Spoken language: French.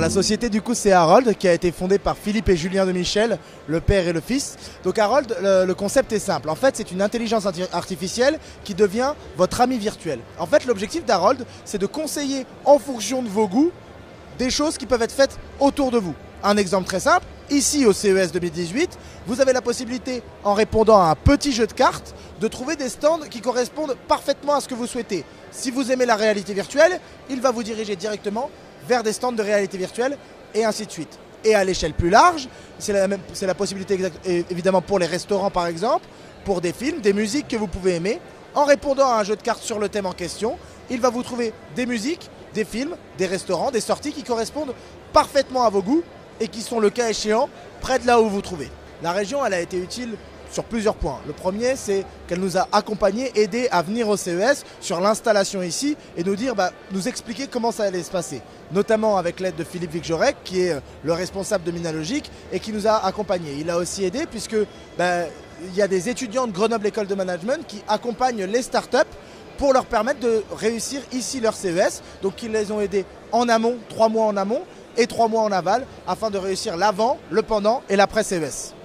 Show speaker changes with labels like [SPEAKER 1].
[SPEAKER 1] la société du coup c'est Harold qui a été fondée par Philippe et Julien de Michel, le père et le fils. Donc Harold, le concept est simple. En fait, c'est une intelligence artificielle qui devient votre ami virtuel. En fait, l'objectif d'Harold, c'est de conseiller en fonction de vos goûts des choses qui peuvent être faites autour de vous. Un exemple très simple, ici au CES 2018, vous avez la possibilité, en répondant à un petit jeu de cartes, de trouver des stands qui correspondent parfaitement à ce que vous souhaitez. Si vous aimez la réalité virtuelle, il va vous diriger directement vers des stands de réalité virtuelle et ainsi de suite. Et à l'échelle plus large, c'est la possibilité évidemment pour les restaurants par exemple, pour des films, des musiques que vous pouvez aimer. En répondant à un jeu de cartes sur le thème en question, il va vous trouver des musiques, des films, des restaurants, des sorties qui correspondent parfaitement à vos goûts et qui sont le cas échéant près de là où vous vous trouvez. La région, elle a été utile sur plusieurs points. Le premier, c'est qu'elle nous a accompagnés, aidés à venir au CES sur l'installation ici et nous expliquer comment ça allait se passer. Notamment avec l'aide de Philippe Vigorek, qui est le responsable de Minalogic et qui nous a accompagnés. Il a aussi aidé puisque il y a des étudiants de Grenoble École de Management qui accompagnent les startups pour leur permettre de réussir ici leur CES. Donc ils les ont aidés en amont, 3 mois en amont et 3 mois en aval, afin de réussir l'avant, le pendant et l'après CES.